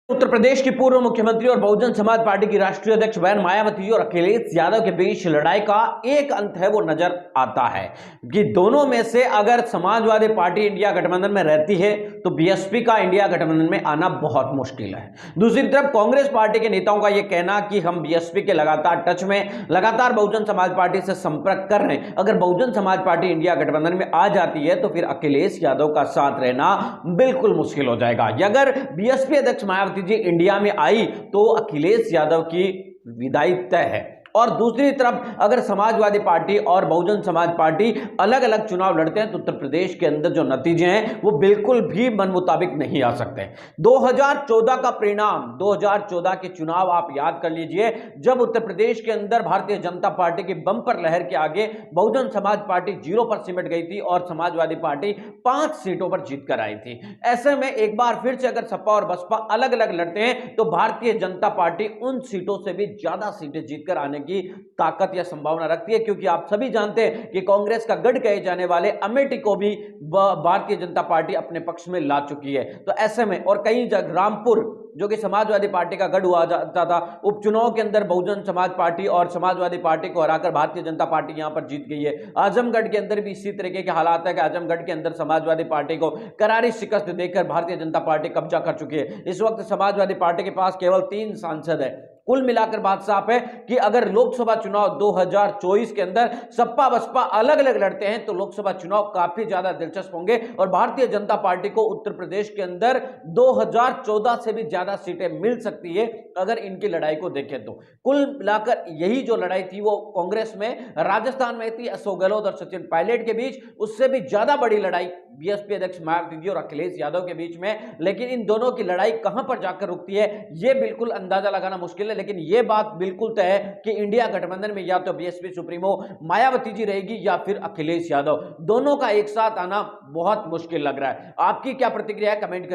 उत्तर प्रदेश की पूर्व मुख्यमंत्री और बहुजन समाज पार्टी की राष्ट्रीय अध्यक्ष बहन मायावती और अखिलेश यादव के बीच लड़ाई का एक अंत है वो नजर आता है कि दोनों में से अगर समाजवादी पार्टी इंडिया गठबंधन में रहती है तो बीएसपी का इंडिया गठबंधन में आना बहुत मुश्किल है। दूसरी तरफ कांग्रेस पार्टी के नेताओं का यह कहना कि हम बीएसपी के लगातार टच में, लगातार बहुजन समाज पार्टी से संपर्क कर रहे हैं, अगर बहुजन समाज पार्टी इंडिया गठबंधन में आ जाती है तो फिर अखिलेश यादव का साथ रहना बिल्कुल मुश्किल हो जाएगा। अगर बीएसपी अध्यक्ष मायावती जी इंडिया में आई तो अखिलेश यादव की विदाई तय है। और दूसरी तरफ अगर समाजवादी पार्टी और बहुजन समाज पार्टी अलग अलग चुनाव लड़ते हैं तो उत्तर प्रदेश के अंदर जो नतीजे हैं वो बिल्कुल भी मन मुताबिक नहीं आ सकते। 2014 का परिणाम, 2014 के चुनाव आप याद कर लीजिए, जब उत्तर प्रदेश के अंदर भारतीय जनता पार्टी की बंपर लहर के आगे बहुजन समाज पार्टी 0 पर सिमट गई थी और समाजवादी पार्टी 5 सीटों पर जीत कर आई थी। ऐसे में एक बार फिर से अगर सपा और बसपा अलग अलग लड़ते हैं तो भारतीय जनता पार्टी उन सीटों से भी ज्यादा सीटें जीतकर आने की ताकत या संभावना रखती है, क्योंकि आप सभी जानते हैं कि कांग्रेस का गढ़ कहे जाने वाले अमेठी को भी भारतीय जनता पार्टी अपने पक्ष में ला चुकी है। तो ऐसे में और कई जगह, रामपुर जो कि समाजवादी पार्टी का गढ़ हुआ जाता था, उपचुनाव के अंदर बहुजन समाज पार्टी और समाजवादी पार्टी को हराकर भारतीय जनता पार्टी यहां पर जीत गई है। आजमगढ़ के अंदर भी इसी तरीके के हालात है कि आजमगढ़ के अंदर समाजवादी पार्टी को करारी शिकस्त देकर भारतीय जनता पार्टी कब्जा कर चुकी है। इस वक्त समाजवादी पार्टी के पास केवल 3 सांसद है। कुल मिलाकर बात साफ है कि अगर लोकसभा चुनाव 2024 के अंदर सपा बसपा अलग अलग लड़ते हैं तो लोकसभा चुनाव काफी ज्यादा दिलचस्प होंगे और भारतीय जनता पार्टी को उत्तर प्रदेश के अंदर 2014 से भी ज्यादा सीटें मिल सकती है अगर इनकी लड़ाई को देखें तो। कुल मिलाकर यही जो लड़ाई थी वो कांग्रेस में राजस्थान में थी अशोक गहलोत और सचिन पायलट के बीच, उससे भी ज्यादा बड़ी लड़ाई बीएसपी अध्यक्ष मायावती जी और अखिलेश यादव के बीच में। लेकिन इन दोनों की लड़ाई कहां पर जाकर रुकती है यह बिल्कुल अंदाजा लगाना मुश्किल है, लेकिन यह बात बिल्कुल तय है कि इंडिया गठबंधन में या तो बीएसपी सुप्रीमो मायावती जी रहेगी या फिर अखिलेश यादव। दोनों का एक साथ आना बहुत मुश्किल लग रहा है। आपकी क्या प्रतिक्रिया है, कमेंट करके